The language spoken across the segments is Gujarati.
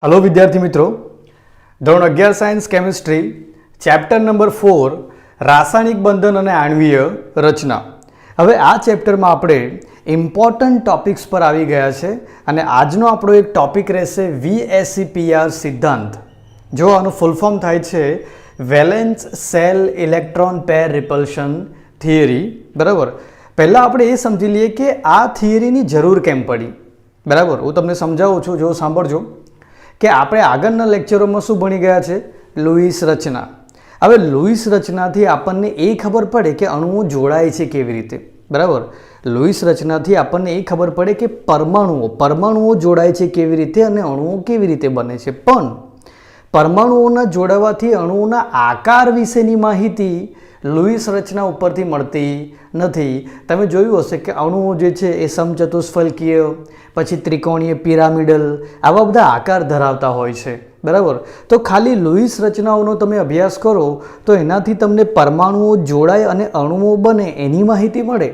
हेलो विद्यार्थी मित्रों, ધોરણ 11 साइंस केमिस्ट्री चैप्टर नंबर 4 रासायनिक बंधन અને આણ્વીય રચના। હવે આ ચેપ્ટરમાં આપણે ઇમ્પોર્ટન્ટ ટોપિક્સ પર આવી ગયા છે અને આજનો આપણો એક ટોપિક રહેશે VSEPR સિદ્ધાંત। જો આનું ફૂલ ફોર્મ થાય છે valence cell electron pair રિપલ્શન theory. બરાબર, પહેલાં આપણે એ સમજી લઈએ કે આ થિયરીની જરૂર કેમ પડી। બરાબર, હું તમને સમજાવું છું, જો સાંભળજો કે આપણે આગળના લેક્ચરોમાં શું ભણી ગયા છે, લુઈસ રચના। હવે લુઈસ રચનાથી આપણને એ ખબર પડે કે અણુઓ જોડાય છે કેવી રીતે। બરાબર, લુઈસ રચનાથી આપણને એ ખબર પડે કે પરમાણુઓ જોડાય છે કેવી રીતે અને અણુઓ કેવી રીતે બને છે। પણ પરમાણુઓના જોડાવાથી અણુઓના આકાર વિશેની માહિતી લુઈસ રચના ઉપરથી મળતી નથી। તમે જોયું હશે કે અણુઓ જે છે એ સમચતુષ્ફલકીય, પછી ત્રિકોણીય, પિરામિડલ આવા બધા આકાર ધરાવતા હોય છે। બરાબર, તો ખાલી લુઈસ રચનાઓનો તમે અભ્યાસ કરો તો એનાથી તમને પરમાણુઓ જોડાય અને અણુઓ બને એની માહિતી મળે,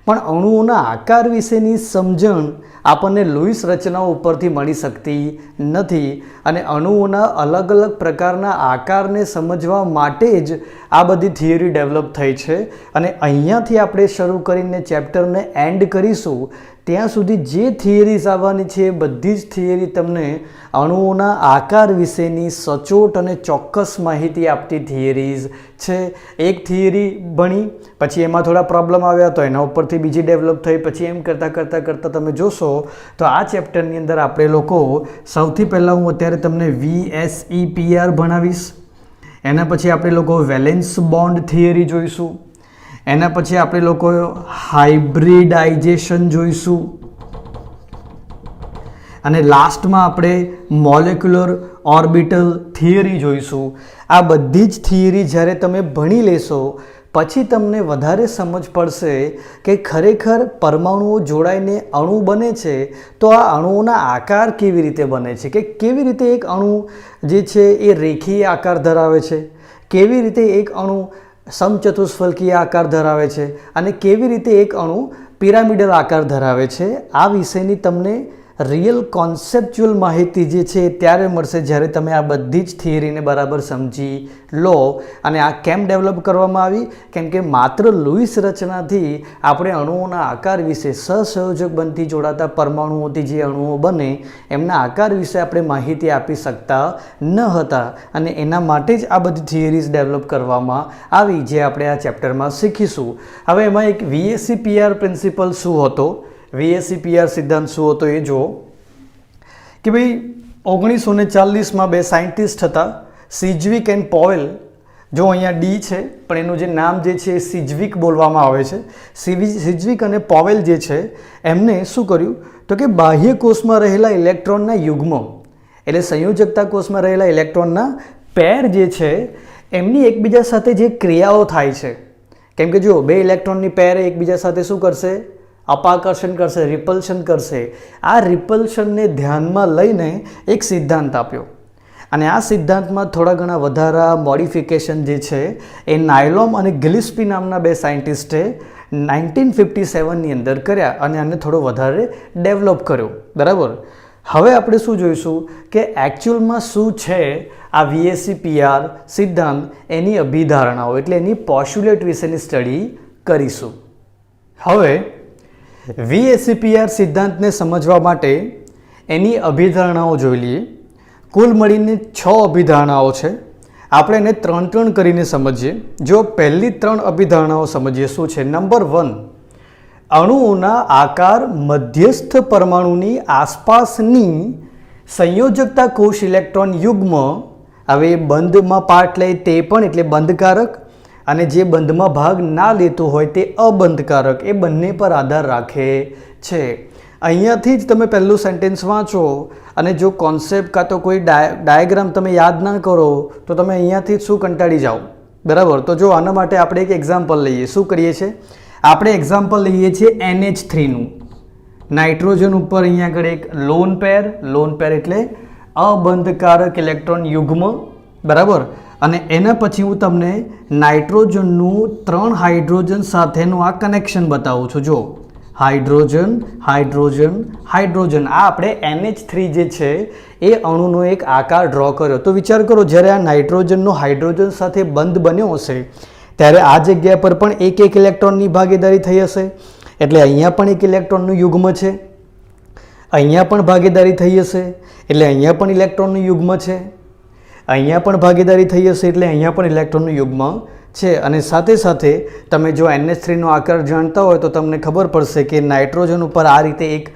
પણ અણુઓના આકાર વિશેની સમજણ આપણને લુઈસ રચનાઓ ઉપરથી મળી શકતી નથી। અને અણુઓના અલગ અલગ પ્રકારના આકારને સમજવા માટે જ આ બધી થિયરી ડેવલપ થઈ છે। અને અહીંયાથી આપણે શરૂ કરીને ચેપ્ટરને એન્ડ કરીશું ત્યાં સુધી જે થિયરીઝ આવવાની છે એ બધી જ થિયરી તમને અણુઓના આકાર વિશેની સચોટ અને ચોક્કસ માહિતી આપતી થિયરીઝ છે। એક થિયરી ભણી પછી એમાં થોડા પ્રોબ્લેમ આવ્યા તો એના ઉપરથી બીજી ડેવલપ થઈ, પછી એમ કરતાં કરતાં કરતાં તમે જોશો તો આ ચેપ્ટરની અંદર આપણે લોકો સૌથી પહેલાં હું અત્યારે તમને VSEPR ભણાવીશ, એના પછી આપણે લોકો વેલેન્સ બોન્ડ થિયરી જોઈશું, એના પછી આપણે લોકો હાઇબ્રિડાઇઝેશન જોઈશું અને લાસ્ટમાં આપણે મોલેક્યુલર ઓર્બિટલ થિયરી જોઈશું। આ બધી જ થિયરી જ્યારે તમે ભણી લેશો પછી તમને વધારે સમજ પડશે કે ખરેખર પરમાણુઓ જોડાઈને અણુ બને છે તો આ અણુઓના આકાર કેવી રીતે બને છે, કે કેવી રીતે એક અણુ જે છે એ રેખીય આકાર ધરાવે છે, કેવી રીતે એક અણુ સમચતુષ્ફલકીય આકાર ધરાવે છે અને કેવી રીતે એક અણુ પિરામિડલ આકાર ધરાવે છે। આ વિષયની તમને રિયલ કોન્સેપ્ચ્યુઅલ માહિતી જે છે ત્યારે મળશે જ્યારે તમે આ બધી જ થિયરીને બરાબર સમજી લો। અને આ કેમ ડેવલપ કરવામાં આવી, કેમ કે માત્ર લુઈસ રચનાથી આપણે અણુઓના આકાર વિશે, સહસંયોજક બનતી જોડાતા પરમાણુઓથી જે અણુઓ બને એમના આકાર વિશે આપણે માહિતી આપી શકતા ન હતા અને એના માટે જ આ બધી થિયરીઝ ડેવલપ કરવામાં આવી જે આપણે આ ચેપ્ટરમાં શીખીશું। હવે એમાં એક VSEPR પ્રિન્સિપલ શું હતો, VSEPR સિદ્ધાંત શું હતો એ જુઓ કે ભાઈ 1940માં બે સાયન્ટિસ્ટ હતા, સિજવિક એન્ડ પોવેલ। જો અહીંયા ડી છે પણ એનું જે નામ જે છે એ સિજવિક બોલવામાં આવે છે। સિજવિક અને પોવેલ જે છે એમને શું કર્યું તો કે બાહ્ય કોષમાં રહેલા ઇલેક્ટ્રોનના યુગ્મ એટલે સંયોજકતા કોષમાં રહેલા ઇલેક્ટ્રોનના પેર જે છે એમની એકબીજા સાથે જે ક્રિયાઓ થાય છે, કેમ કે જો બે ઇલેક્ટ્રોનની પેર એકબીજા સાથે શું કરશે, અપાકર્ષણ કરશે, રિપલ્શન કરશે। આ રિપલ્શનને ધ્યાનમાં લઈને એક સિદ્ધાંત આપ્યો અને આ સિદ્ધાંતમાં થોડા ઘણા વધારા મોડિફિકેશન જે છે એ નાયલોમ અને ગિલિસ્પી નામના બે સાયન્ટિસ્ટે 1957ની અંદર કર્યા અને આને થોડો વધારે ડેવલપ કર્યો। બરાબર, હવે આપણે શું જોઈશું કે એકચ્યુઅલમાં શું છે આ VSEPR સિદ્ધાંત, એની અભિધારણાઓ એટલે એની પોસ્ટ્યુલેટ વિશેની સ્ટડી કરીશું। હવે VSEPR સિદ્ધાંતને સમજવા માટે એની અભિધારણાઓ જોઈ લઈએ। કુલ મળીને 6 અભિધારણાઓ છે, આપણે એને 3 કરીને સમજીએ। જો પહેલી 3 અભિધારણાઓ સમજીએ શું છે। નંબર 1, અણુઓના આકાર મધ્યસ્થ પરમાણુની આસપાસની સંયોજકતા કોષ ઇલેક્ટ્રોન યુગ્મ, હવે બંધમાં પાર્ટ લે તે પણ એટલે બંધકારક અને જે બંધમાં ભાગ ના લેતું હોય તે અબંધકારક, એ બંને પર આધાર રાખે છે। અહીંયાથી જ તમે પહેલું સેન્ટેન્સ વાંચો અને જો કોન્સેપ્ટ કાં તો કોઈ ડાયાગ્રામ તમે યાદ ના કરો તો તમે અહીંયાથી જ શું કંટાળી જાઓ। બરાબર, તો જો આના માટે આપણે એક એક્ઝામ્પલ લઈએ। શું કરીએ છીએ આપણે, એક્ઝામ્પલ લઈએ છીએ NH3નું। નાઇટ્રોજન ઉપર અહીંયા આગળ એક લોન પેર એટલે અબંધકારક ઇલેક્ટ્રોન યુગ્મ। બરાબર, અને એના પછી હું તમને નાઇટ્રોજનનું 3 હાઇડ્રોજન સાથેનું આ કનેક્શન બતાવું છું। જો હાઇડ્રોજન હાઇડ્રોજન હાઇડ્રોજન. આ આપણે NH3 જે છે એ અણુનો એક આકાર ડ્રો કર્યો. તો વિચાર કરો, જ્યારે આ નાઇટ્રોજનનો હાઇડ્રોજન સાથે બંધ બન્યો હશે ત્યારે આ જગ્યા પર પણ એક એક ઇલેક્ટ્રોનની ભાગીદારી થઈ હશે. એટલે અહીંયા પણ એક ઇલેક્ટ્રોનનું યુગ્મ છે, અહીંયા પણ ભાગીદારી થઈ હશે એટલે અહીંયા પણ ઇલેક્ટ્રોનનું યુગ્મ છે, અહીંયા પણ ભાગીદારી થઈ હશે એટલે અહીંયા પણ ઇલેક્ટ્રોનનું યુગ્મ છે. અને સાથે સાથે તમે જો NH3નો આકાર જાણતા હોય તો તમને ખબર પડશે કે નાઇટ્રોજન ઉપર આ રીતે એક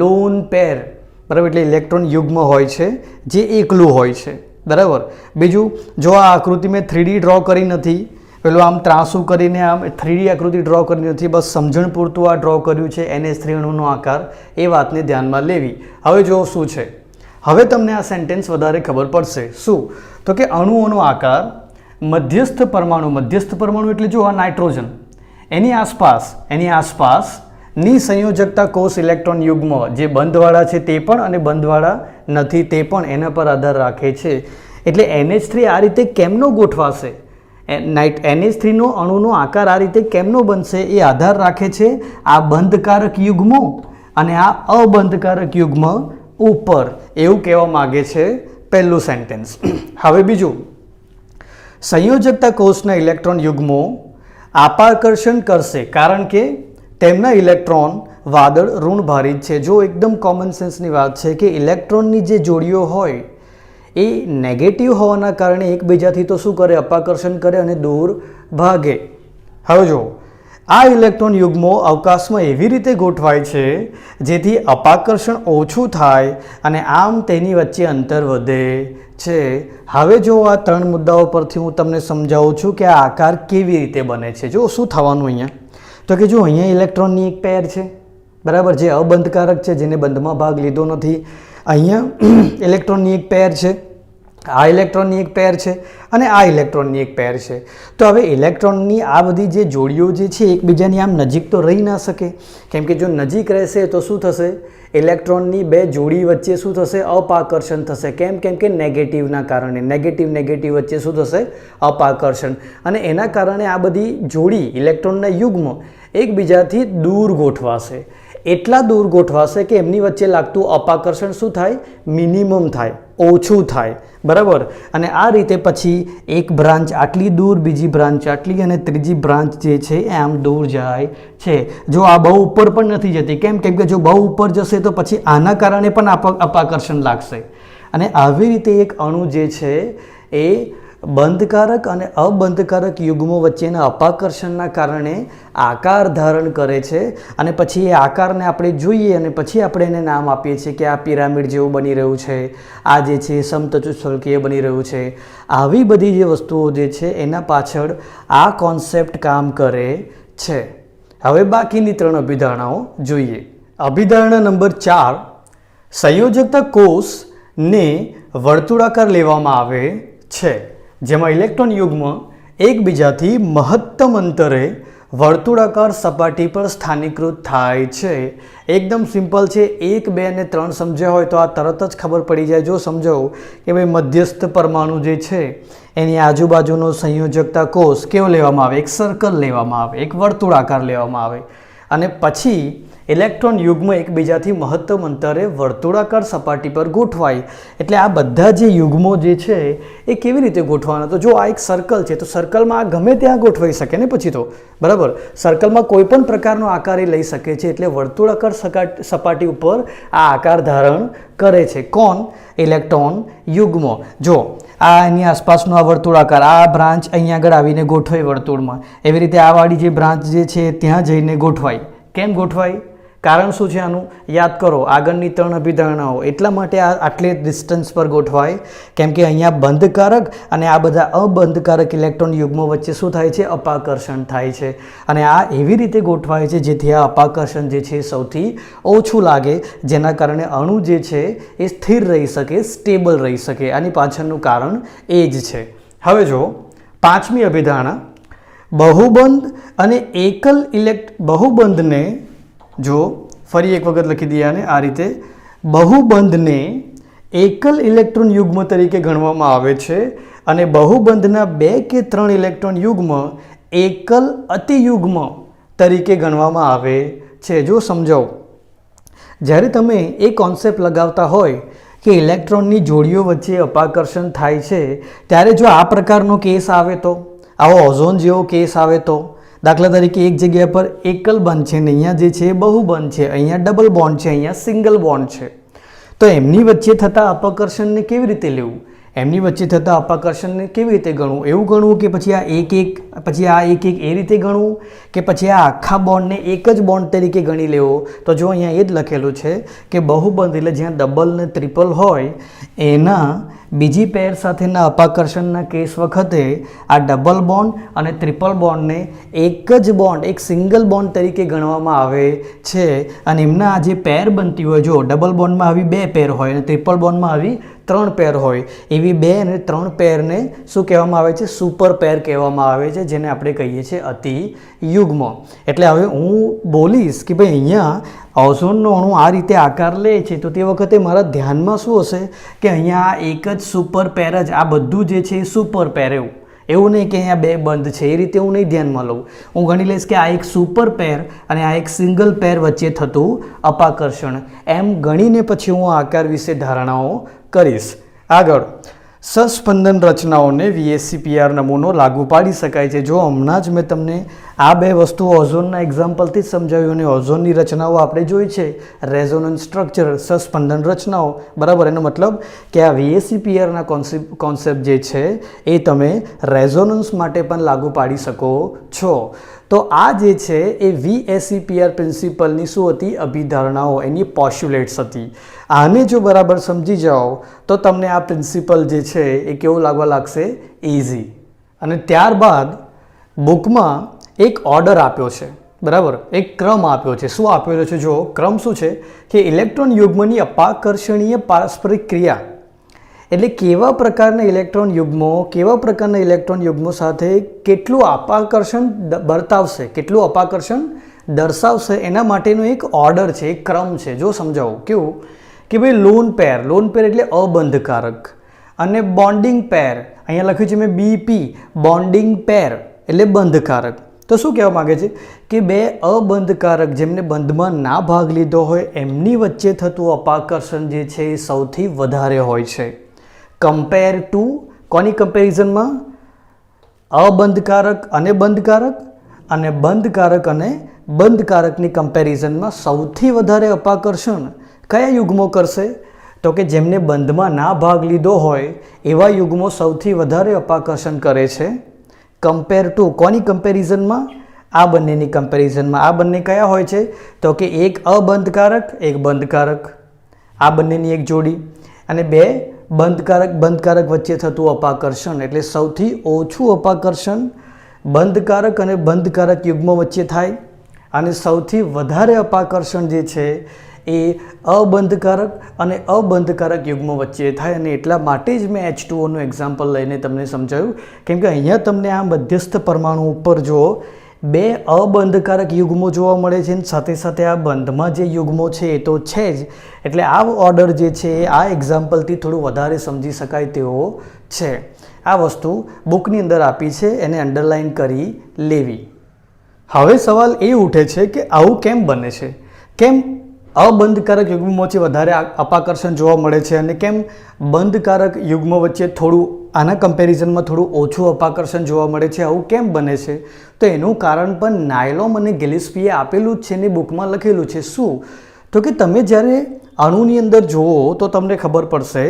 લોન પેર, બરાબર, એટલે ઇલેક્ટ્રોન યુગ્મ હોય છે જે એકલું હોય છે, બરાબર. બીજું, જો આ આકૃતિ મેં 3D ડ્રો કરી નથી, પેલું આમ ત્રાસું કરીને આમ 3D આકૃતિ ડ્રો કરી નથી, બસ સમજણ પૂરતું આ ડ્રો કર્યું છે NH3 અણુનો આકાર, એ વાતને ધ્યાનમાં લેવી. હવે જો શું છે, હવે તમને આ સેન્ટેન્સ વધારે ખબર પડશે. શું? તો કે અણુઓનો આકાર મધ્યસ્થ પરમાણુ એટલે જો આ નાઇટ્રોજન, એની આસપાસની સંયોજકતા કોષ ઇલેક્ટ્રોન યુગ્મ જે બંધવાળા છે તે પણ અને બંધવાળા નથી તે પણ એના પર આધાર રાખે છે. એટલે NH3 આ રીતે કેમનો ગોઠવાશે, NH3નો અણુનો આકાર આ રીતે કેમનો બનશે, એ આધાર રાખે છે આ બંધકારક યુગ્મો અને આ અબંધકારક યુગ્મ ઉપર, એવું કહેવા માગે છે પહેલું સેન્ટેન્સ. હવે બીજું, સંયોજકતા કોષના ઇલેક્ટ્રોન યુગ્મો આપાકર્ષણ કરશે કારણ કે તેમના ઇલેક્ટ્રોન વાદળ ઋણભારિત છે. જો એકદમ કોમન સેન્સની વાત છે કે ઇલેક્ટ્રોનની જે જોડીઓ હોય એ નેગેટિવ હોવાના કારણે એકબીજાથી તો શું કરે, અપાકર્ષણ કરે અને દૂર ભાગે. હવે જો આ ઇલેક્ટ્રોન યુગ્મો અવકાશમાં એવી રીતે ગોઠવાય છે જેથી અપાકર્ષણ ઓછું થાય અને આમ તેની વચ્ચે અંતર વધે છે. હવે જો આ ત્રણ મુદ્દાઓ પરથી હું તમને સમજાવું છું કે આ આકાર કેવી રીતે બને છે. જો શું થવાનું અહીંયા, તો કે જો અહીંયા ઇલેક્ટ્રોનની એક પેર છે, બરાબર, જે અબંધકારક છે, જેને બંધમાં ભાગ લીધો નથી. અહીંયા ઇલેક્ટ્રોનની એક પેર છે, આ ઇલેક્ટ્રોનની એક પેર છે અને આ ઇલેક્ટ્રોનની એક પેર છે. તો હવે ઇલેક્ટ્રોનની આ બધી જે જોડીઓ જે છે એકબીજાની આમ નજીક તો રહી ના શકે, કેમ કે જો નજીક રહેશે તો શું થશે, ઇલેક્ટ્રોનની બે જોડી વચ્ચે શું થશે, અપાકર્ષણ થશે. કેમ કે નેગેટિવના કારણે, નેગેટિવ વચ્ચે શું થશે, અપાકર્ષણ. અને એના કારણે આ બધી જોડી ઇલેક્ટ્રોનના યુગ્મ એકબીજાથી દૂર ગોઠવાશે. એટલા દૂર ગોઠવાશે કે એમની વચ્ચે લાગતું અપાકર્ષણ શું થાય, મિનિમમ થાય, ઓછું થાય, બરાબર. અને આ રીતે પછી એક બ્રાન્ચ આટલી દૂર, બીજી બ્રાન્ચ આટલી અને ત્રીજી બ્રાન્ચ જે છે એ આમ દૂર જાય છે. જો આ બહુ ઉપર પણ નથી જતી, કેમ કે જો બહુ ઉપર જશે તો પછી આના કારણે પણ અપાકર્ષણ લાગશે. અને આવી રીતે એક અણુ જે છે એ બંધકારક અને અબંધકારક યુગ્મો વચ્ચેના અપાકર્ષણના કારણે આકાર ધારણ કરે છે. અને પછી એ આકારને આપણે જોઈએ અને પછી આપણે એને નામ આપીએ છીએ કે આ પિરામિડ જેવું બની રહ્યું છે, આ જે છે સમચતુષ્ફલકીય બની રહ્યું છે. આવી બધી જે વસ્તુઓ જે છે એના પાછળ આ કોન્સેપ્ટ કામ કરે છે. હવે બાકીની ત્રણ અભિધારણાઓ જોઈએ. અભિધારણા નંબર 4, સંયોજકતા કોષને વર્તુળાકાર લેવામાં આવે છે જેમાં ઇલેક્ટ્રોન યુગ્મ એકબીજાથી મહત્તમ અંતરે વર્તુળાકાર સપાટી પર સ્થાનીકૃત થાય છે. એકદમ સિમ્પલ છે. 1, 2 અને 3 સમજ્યા હોય તો આ તરત જ ખબર પડી જાય. જો સમજાવું કે ભાઈ મધ્યસ્થ પરમાણુ જે છે એની આજુબાજુનો સંયોજકતા કોષ કેવો લેવામાં આવે, એક સર્કલ લેવામાં આવે, એક વર્તુળાકાર લેવામાં આવે અને પછી ઇલેક્ટ્રોન યુગ્મ એકબીજાથી મહત્તમ અંતરે વર્તુળાકાર સપાટી પર ગોઠવાય. એટલે આ બધા જે યુગ્મો જે છે એ કેવી રીતે ગોઠવાના, તો જો આ એક સર્કલ છે તો સર્કલમાં આ ગમે ત્યાં ગોઠવાઈ શકે ને પછી તો, બરાબર. સર્કલમાં કોઈ પણ પ્રકારનો આકાર એ લઈ શકે છે. એટલે વર્તુળાકાર સપાટી ઉપર આ આકાર ધારણ કરે છે. કોણ? ઇલેક્ટ્રોન યુગ્મો. જો આ એની આસપાસનો આ વર્તુળાકાર, આ બ્રાન્ચ અહીંયા આગળ આવીને ગોઠવાય વર્તુળમાં, એવી રીતે આ વાળી જે બ્રાન્ચ જે છે ત્યાં જઈને ગોઠવાય. કેમ ગોઠવાય? કારણ શું છે આનું? યાદ કરો આગળની ત્રણ અભિધારણાઓ. એટલા માટે આ આટલે ડિસ્ટન્સ પર ગોઠવાય કેમ કે અહીંયા બંધકારક અને આ બધા અબંધકારક ઇલેક્ટ્રોન યુગ્મો વચ્ચે શું થાય છે? અપાકર્ષણ થાય છે. અને આ એવી રીતે ગોઠવાય છે જેથી આ અપાકર્ષણ જે છે સૌથી ઓછું લાગે, જેના કારણે અણુ જે છે એ સ્થિર રહી શકે, સ્ટેબલ રહી શકે. આની પાછળનું કારણ એ જ છે. હવે જો પાંચમી અભિધારણા, બહુબંધ અને એકલ બહુબંધને, જો ફરી એક વખત લખી દઈએ આને આ રીતે, બહુબંધને એકલ ઇલેક્ટ્રોન યુગ્મ તરીકે ગણવામાં આવે છે અને બહુબંધના 2 કે 3 ઇલેક્ટ્રોન યુગ્મ એકલ અતિયુગ્મ તરીકે ગણવામાં આવે છે. જો સમજાવો, જ્યારે તમે એ કોન્સેપ્ટ લગાવતા હોય કે ઇલેક્ટ્રોનની જોડીઓ વચ્ચે અપાકર્ષણ થાય છે, ત્યારે જો આ પ્રકારનો કેસ આવે તો, આવો ઓઝોન જેવો કેસ આવે તો, દાખલા તરીકે એક જગ્યા પર એકલ બંધ છે ને અહીંયા જે છે બહુબંધ છે, અહીંયા ડબલ બોન્ડ છે, અહીંયા સિંગલ બોન્ડ છે, તો એમની વચ્ચે થતા અપાકર્ષણને કેવી રીતે લેવું, એમની વચ્ચે થતા અપાકર્ષણને કેવી રીતે ગણવું, એવું ગણવું કે પછી આ એક એક એ રીતે ગણવું કે પછી આ આખા બોન્ડને એક જ બોન્ડ તરીકે ગણી લેવો. તો જો અહીંયા એ જ લખેલું છે કે બહુબંધ એટલે જ્યાં ડબલ ને ટ્રિપલ હોય એના બીજી પેર સાથેના અપાકર્ષણના કેસ વખતે આ ડબલ બોન્ડ અને ટ્રિપલ બોન્ડને એક જ બોન્ડ, એક સિંગલ બોન્ડ તરીકે ગણવામાં આવે છે. અને એમના આ જે પેર બનતી હોય, જો ડબલ બોન્ડમાં આવી 2 પેર હોય અને ટ્રિપલ બોન્ડમાં આવી 3 પેર હોય, એવી 2 અને 3 પેરને શું કહેવામાં આવે છે? સુપર પેર કહેવામાં આવે છે, જેને આપણે કહીએ છીએ અતિયુગ્મ. એટલે હવે હું બોલીશ કે ભાઈ અહીંયા ઓઝોનનો અણુ આ રીતે આકાર લે છે, તો તે વખતે મારા ધ્યાનમાં શું હશે કે અહીંયા એક જ સુપર પેર જ, આ બધું જે છે એ સુપર પેર, એવું નહીં કે અહીંયા 2 બંધ છે, એ રીતે હું નહીં ધ્યાનમાં લઉં. હું ગણી લઈશ કે આ એક સુપર પેર અને આ એક સિંગલ પેર વચ્ચે થતું અપાકર્ષણ, એમ ગણીને પછી હું આકાર વિશે ધારણાઓ કરીશ. આગળ, સસ્પંદન રચનાઓને VSEPR નમૂનો લાગુ પાડી શકાય છે. જો હમણાં જ મેં તમને આ 2 વસ્તુઓ ઓઝોનના એક્ઝામ્પલથી જ સમજાવ્યું અને ઓઝોનની રચનાઓ આપણે જોઈ છે, રેઝોનન્સ સ્ટ્રક્ચર, સસ્પંદન રચનાઓ, બરાબર. એનો મતલબ કે આ VSEPRના કોન્સેપ્ટ જે છે એ તમે રેઝોનન્સ માટે પણ લાગુ પાડી શકો છો. તો આ જે છે એ VSEPR પ્રિન્સિપલની શું હતી? અભિધારણાઓ, એની પોસ્ટ્યુલેટ્સ હતી. આને જો બરાબર સમજી જાઓ તો તમને આ પ્રિન્સિપલ જે છે એ કેવું લાગવા લાગશે? ઇઝી. અને ત્યારબાદ બુકમાં એક ઓર્ડર આપ્યો છે, બરાબર, એક ક્રમ આપ્યો છે. શું આપેલો છે? જો ક્રમ શું છે કે ઇલેક્ટ્રોન યુગ્મની અપાકર્ષણીય પારસ્પરિક ક્રિયા, એટલે કેવા પ્રકારના ઇલેક્ટ્રોન યુગ્મો, કેવા પ્રકારના ઇલેક્ટ્રોન યુગ્મો સાથે કેટલું અપાકર્ષણ બતાવશે, કેટલું અપાકર્ષણ દર્શાવશે, એના માટેનો એક ઓર્ડર છે, એક ક્રમ છે. જો સમજાવું કેવું કે ભાઈ લોન પેર એટલે અબંધકારક, અને બોન્ડિંગ પેર, અહીંયા લખ્યું છે મેં BP, બોન્ડિંગ પેર એટલે બંધકારક. તો શું કહેવા માગે છે કે 2 અબંધકારક જેમને બંધમાં ના ભાગ લીધો હોય એમની વચ્ચે થતું અપાકર્ષણ જે છે એ સૌથી વધારે હોય છે. કમ્પેર ટુ, કોની કમ્પેરિઝનમાં? અબંધકારક અને બંધકારક, અને બંધકારક અને બંધકારકની કમ્પેરિઝનમાં સૌથી વધારે અપાકર્ષણ કયા યુગ્મો કરશે? તો કે જેમને બંધમાં ના ભાગ લીધો હોય એવા યુગ્મો સૌથી વધારે અપાકર્ષણ કરે છે. કમ્પેર ટુ, કોની કમ્પેરિઝનમાં? આ બંનેની કમ્પેરિઝનમાં. આ બંને કયા હોય છે? તો કે એક અબંધકારક, એક બંધકારક, આ બંનેની એક જોડી, અને 2 બંધકારક વચ્ચે થતું અપાકર્ષણ, એટલે સૌથી ઓછું અપાકર્ષણ બંધકારક અને બંધકારક યુગ્મો વચ્ચે થાય, અને સૌથી વધારે અપાકર્ષણ જે છે એ અબંધકારક અને અબંધકારક યુગ્મો વચ્ચે થાય. અને એટલા માટે જ મેં H2O નું એક્ઝામ્પલ લઈને તમને સમજાવ્યું, કેમ કે અહીંયા તમને આ મધ્યસ્થ પરમાણુ ઉપર જો 2 અબંધકારક યુગ્મો જોવા મળે છે, અને સાથે સાથે આ બંધમાં જે યુગ્મો છે એ તો છે જ. એટલે આ ઓર્ડર જે છે આ એક્ઝામ્પલથી થોડું વધારે સમજી શકાય તેવો છે. આ વસ્તુ બુકની અંદર આપી છે, એને અંડરલાઇન કરી લેવી. હવે સવાલ એ ઉઠે છે કે આવું કેમ બને છે? કેમ અબંધકારક યુગ્મો વચ્ચે વધારે અપાકર્ષણ જોવા મળે છે અને કેમ બંધકારક યુગ્મો વચ્ચે થોડું, આના કમ્પેરિઝનમાં થોડું ઓછું અપાકર્ષણ જોવા મળે છે? આવું કેમ બને છે? તો એનું કારણ પણ નાયલોમ અને ગિલેસ્પીએ આપેલું જ છે ને બુકમાં લખેલું છે. શું? તો કે તમે જ્યારે અણુની અંદર જુઓ તો તમને ખબર પડશે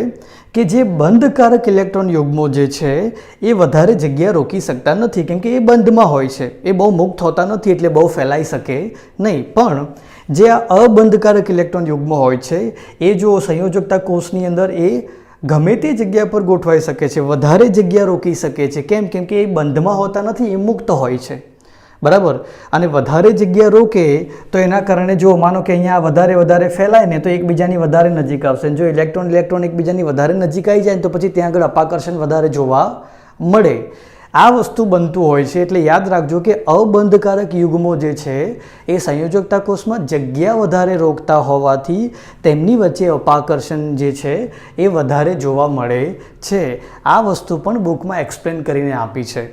કે જે બંધકારક ઇલેક્ટ્રોન યુગ્મો જે છે એ વધારે જગ્યા રોકી શકતા નથી, કેમ કે એ બંધમાં હોય છે, એ બહુ મુક્ત હોતા નથી, એટલે બહુ ફેલાઈ શકે નહીં. પણ જે આ અબંધકારક ઇલેક્ટ્રોન યુગ્મો હોય છે એ જો સંયોજકતા કોષની અંદર એ ગમે તે જગ્યા પર ગોઠવાઈ શકે છે, વધારે જગ્યા રોકી શકે છે. કેમ? કેમ કે એ બંધમાં હોતા નથી, એ મુક્ત હોય છે, બરાબર. અને વધારે જગ્યા રોકે તો એના કારણે જો માનો કે અહીંયા વધારે ફેલાય ને તો એકબીજાની વધારે નજીક આવશે. જો ઇલેક્ટ્રોન એકબીજાની વધારે નજીક આવી જાય ને તો પછી ત્યાં આગળ અપાકર્ષણ વધારે જોવા મળે. આ વસ્તુ બનતું હોય છે. એટલે યાદ રાખજો કે અબંધકારક યુગ્મો જે છે એ સંયોજકતા કોષમાં જગ્યા વધારે રોકતા હોવાથી તેમની વચ્ચે અપાકર્ષણ જે છે એ વધારે જોવા મળે છે. આ વસ્તુ પણ બુકમાં એક્સપ્લેન કરીને આપી છે.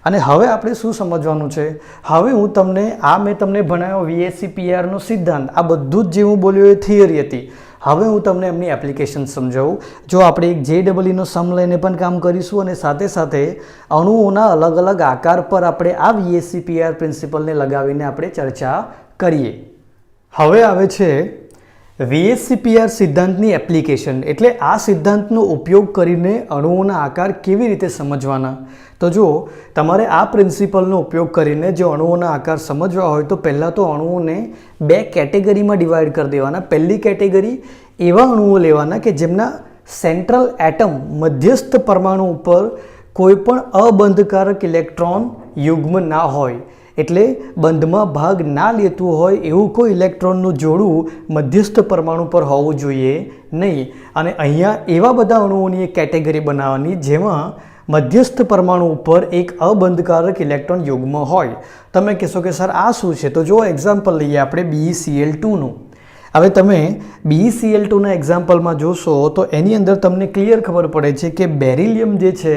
અને હવે આપણે શું સમજવાનું છે, હવે હું તમને મેં તમને ભણાવ્યો VSEPRનો સિદ્ધાંત, આ બધું જ જે હું બોલ્યો એ થિયરી હતી. હવે હું તમને એમની એપ્લિકેશન સમજાવું. જો આપણે એક JEEનો સમ લઈને પણ કામ કરીશું અને સાથે સાથે અણુઓના અલગ અલગ આકાર પર આપણે આ VSEPR પ્રિન્સિપલને લગાવીને આપણે ચર્ચા કરીએ. હવે આવે છે VSEPR સિદ્ધાંતની એપ્લિકેશન, એટલે આ સિદ્ધાંતનો ઉપયોગ કરીને અણુઓના આકાર કેવી રીતે સમજવાના. તો જો તમારે આ પ્રિન્સિપલનો ઉપયોગ કરીને જો અણુઓના આકાર સમજવા હોય તો પહેલાં તો અણુઓને 2 કેટેગરીમાં ડિવાઈડ કરી દેવાના. પહેલી કેટેગરી એવા અણુઓ લેવાના કે જેમના સેન્ટ્રલ એટમ મધ્યસ્થ પરમાણુ ઉપર કોઈ પણ અબંધકારક ઇલેક્ટ્રોન યુગ્મ ના હોય, એટલે બંધમાં ભાગ ના લેતું હોય એવું કોઈ ઇલેક્ટ્રોનનું જોડું મધ્યસ્થ પરમાણુ પર હોવું જોઈએ નહીં. અને અહીંયા એવા બધા અણુઓની એક કેટેગરી બનાવવાની જેમાં મધ્યસ્થ પરમાણુ ઉપર એક અબંધકારક ઇલેક્ટ્રોન યુગ્મ હોય. તમે કહેશો કે સર આ શું છે? તો જો એક્ઝામ્પલ લઈએ આપણે BeCl2નું. હવે તમે BeCl2ના એક્ઝામ્પલમાં જોશો તો એની અંદર તમને ક્લિયર ખબર પડે છે કે બેરિલિયમ જે છે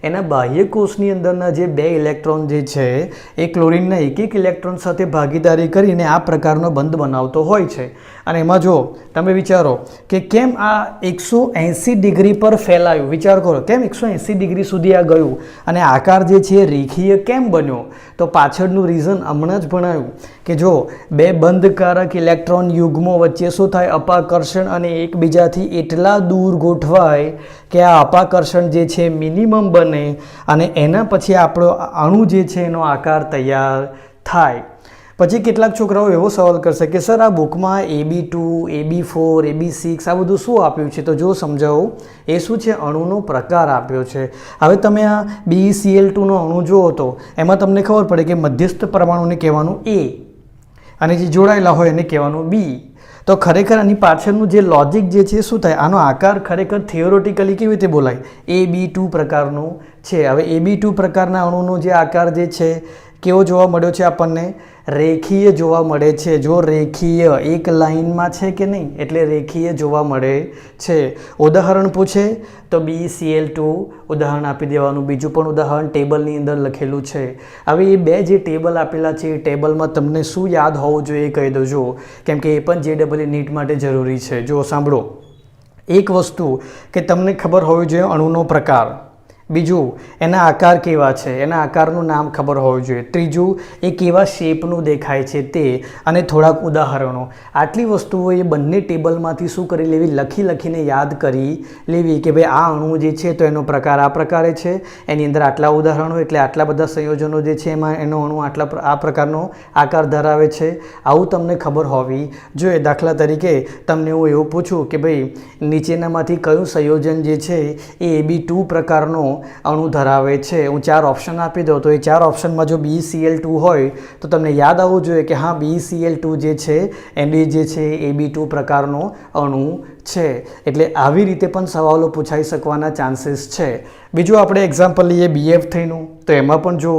એના બાહ્ય કોષની અંદરના જે 2 ઇલેક્ટ્રોન જે છે એ ક્લોરિનના એક ઇલેક્ટ્રોન સાથે ભાગીદારી કરીને આ પ્રકારનો બંધ બનાવતો હોય છે. અને એમાં જો તમે વિચારો કે કેમ આ 180 ડિગ્રી પર ફેલાયું, વિચાર કરો કેમ 180 ડિગ્રી સુધી આ ગયું અને આકાર જે છે રેખીય કેમ બન્યો? તો પાછળનું રીઝન હમણાં જ ભણાયું કે જો 2 બંધકારક ઇલેક્ટ્રોન યુગ્મો વચ્ચે શું થાય, અપાકર્ષણ, અને એકબીજાથી એટલા દૂર ગોઠવાય કે આ અપાકર્ષણ જે છે મિનિમમ બને અને એના પછી આપણો અણુ જે છે એનો આકાર તૈયાર થાય. પછી કેટલાક છોકરાઓ એવો સવાલ કરશે કે સર આ બુકમાં AB2, AB4, AB6 આ બધું શું આપ્યું છે? તો જો સમજાવું, એ શું છે, અણુનો પ્રકાર આપ્યો છે. હવે તમે આ BeCl2નો અણુ જુઓ તો એમાં તમને ખબર પડે કે મધ્યસ્થ પરમાણુને કહેવાનું A અને જે જોડાયેલા હોય એને કહેવાનું B. તો ખરેખર આની પાછળનું જે લોજિક જે છે શું થાય, આનો આકાર ખરેખર થિયોરેટિકલી કેવી રીતે બોલાય, AB2 પ્રકારનું છે. હવે AB2 પ્રકારના અણુનો જે આકાર જે છે કેવો જોવા મળ્યો છે આપણને? રેખીય જોવા મળે છે. જો રેખીય એક લાઇનમાં છે કે નહીં, એટલે રેખીય જોવા મળે છે. ઉદાહરણ પૂછે તો BeCl2 ઉદાહરણ આપી દેવાનું. બીજું પણ ઉદાહરણ ટેબલની અંદર લખેલું છે. હવે એ 2 જે ટેબલ આપેલા છે એ ટેબલમાં તમને શું યાદ હોવું જોઈએ કહી દો જો, કેમ કે એ પણ JEE નીટ માટે જરૂરી છે. જો સાંભળો, એક વસ્તુ કે તમને ખબર હોવી જોઈએ અણુનો પ્રકાર, બીજું એના આકાર કેવા છે, એના આકારનું નામ ખબર હોવું જોઈએ, ત્રીજું એ કેવા શેપનું દેખાય છે તે, અને થોડાક ઉદાહરણો. આટલી વસ્તુઓ એ બંને ટેબલમાંથી શું કરી લેવી, લખીને યાદ કરી લેવી કે ભાઈ આ અણુ જે છે તો એનો પ્રકાર આ પ્રકારે છે, એની અંદર આટલા ઉદાહરણો એટલે આટલા બધા સંયોજનો જે છે એમાં એનો અણુ આ પ્રકારનો આકાર ધરાવે છે. આવું તમને ખબર હોવી જોઈએ. દાખલા તરીકે તમને હું એવું પૂછું કે ભાઈ નીચેનામાંથી કયું સંયોજન જે છે એ AB2 પ્રકારનો અણુ ધરાવે છે, હું 4 ઓપ્શન આપી દઉં તો એ 4 ઓપ્શનમાં જો BeCl2 હોય તો તમને યાદ આવવું જોઈએ કે હા BeCl2 જે છે એની જે છે AB2 પ્રકારનો અણુ છે. એટલે આવી રીતે પણ સવાલો પૂછાઈ શકવાના ચાન્સીસ છે. બીજું આપણે એક્ઝામ્પલ લઈએ BF3નું. તો એમાં પણ જો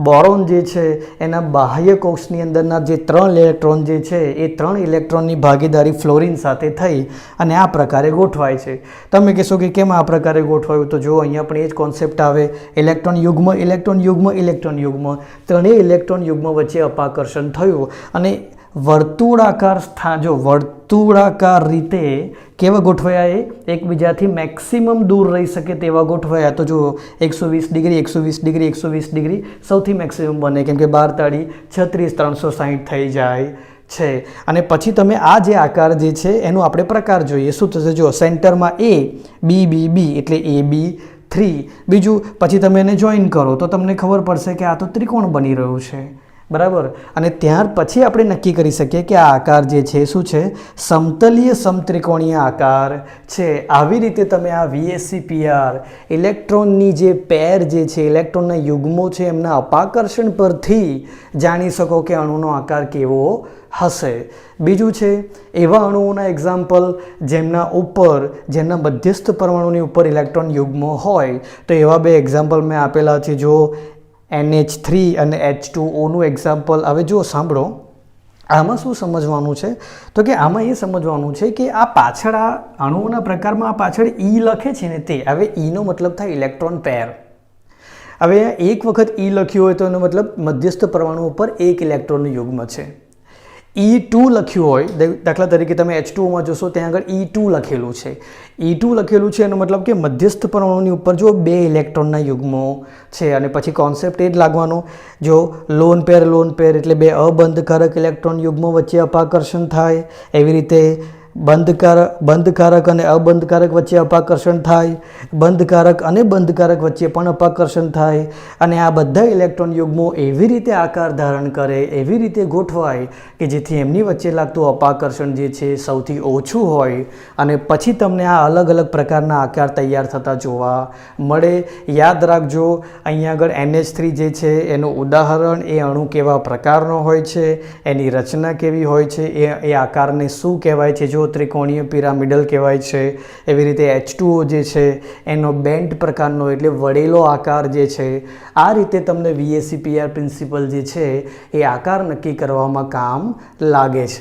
બોરોન જે છે એના બાહ્ય કોષની અંદરના જે 3 ઇલેક્ટ્રોન જે છે એ 3 ઇલેક્ટ્રોનની ભાગીદારી ફ્લોરિન સાથે થઈ અને આ પ્રકારે ગોઠવાય છે. તમે કહેશો કે કેમ આ પ્રકારે ગોઠવાયું? તો જો અહીંયા પણ એ જ કોન્સેપ્ટ આવે, ઇલેક્ટ્રોન યુગ્મ, ઇલેક્ટ્રોન યુગ્મ, ઇલેક્ટ્રોન યુગ્મ, ત્રણેય ઇલેક્ટ્રોન યુગ્મ વચ્ચે અપાકર્ષણ થયું અને વર્તુળાકાર સ્થાન, જો વર્તુળાકાર રીતે કેવા ગોઠવાયા, એ એકબીજાથી મેક્સિમમ દૂર રહી શકે તેવા ગોઠવાયા. તો જો 120 ડિગ્રી 120 ડિગ્રી 120 ડિગ્રી સૌથી મેક્સિમમ બને, કેમ કે 12 તાળી 36 360 થઈ જાય છે. અને પછી તમે આ જે આકાર જે છે એનો આપણે પ્રકાર જોઈએ. શું થશે? જો સેન્ટરમાં A, B, B, B એટલે AB3. બીજું પછી તમે એને જોઈન કરો તો તમને ખબર પડશે કે આ તો ત્રિકોણ બની રહ્યું છે, બરાબર. અને ત્યાર પછી આપણે નક્કી કરી શકીએ કે આ આકાર જે છે શું છે, સમતલીય સમત્રિકોણીય આકાર છે. આવી રીતે તમે આ VSEPR ઇલેક્ટ્રોનની જે પેર જે છે, ઇલેક્ટ્રોનના યુગ્મો છે એમના અપાકર્ષણ પરથી જાણી શકો કે અણુનો આકાર કેવો હશે. બીજું છે એવા અણુઓના એક્ઝામ્પલ જેમના ઉપર, જેમના મધ્યસ્થ પરમાણુની ઉપર ઇલેક્ટ્રોન યુગ્મો હોય, તો એવા 2 એક્ઝામ્પલ મેં આપેલા છે. જો NH3 અને H2Oનું એક્ઝામ્પલ. હવે જો સાંભળો, આમાં શું સમજવાનું છે તો કે આમાં એ સમજવાનું છે કે આ પાછળ આ અણુઓના પ્રકારમાં આ પાછળ E લખે છે ને તે, હવે Eનો મતલબ થાય ઇલેક્ટ્રોન પેર. હવે એક વખત E લખ્યું હોય તો એનો મતલબ મધ્યસ્થ પરમાણુ ઉપર એક ઇલેક્ટ્રોનનું યુગ્મ છે. E2 લખ્યું હોય, દાખલા તરીકે તમે H2O જોશો ત્યાં આગળ E2 લખેલું છે. E2 લખેલું છે એનો મતલબ કે મધ્યસ્થ પરમાણુની ઉપર જો 2 ઇલેક્ટ્રોનના યુગ્મો છે અને પછી કોન્સેપ્ટ એ જ લાગવાનો, જો લોન પેર એટલે 2 અબંધકારક ઇલેક્ટ્રોન યુગ્મો વચ્ચે અપાકર્ષણ થાય, એવી રીતે બંધકારક અને અબંધકારક વચ્ચે અપાકર્ષણ થાય, બંધકારક અને બંધકારક વચ્ચે પણ અપાકર્ષણ થાય, અને આ બધા ઇલેક્ટ્રોન યુગ્મો એવી રીતે આકાર ધારણ કરે, એવી રીતે ગોઠવાય કે જેથી એમની વચ્ચે લાગતું અપાકર્ષણ જે છે સૌથી ઓછું હોય, અને પછી તમને આ અલગ અલગ પ્રકારના આકાર તૈયાર થતા જોવા મળે. યાદ રાખજો, અહીંયા આગળ NH3 જે છે એનું ઉદાહરણ, એ અણુ કેવા પ્રકારનો હોય છે, એની રચના કેવી હોય છે, એ આકારને શું કહેવાય છે, જો ત્રિકોણીય પિરામિડલ કહેવાય છે. એવી રીતે H2O જે છે એનો બેન્ટ પ્રકારનો એટલે વળેલો આકાર જે છે. આ રીતે તમને VSEPR પ્રિન્સિપલ જે છે એ આકાર નક્કી કરવામાં કામ લાગે છે.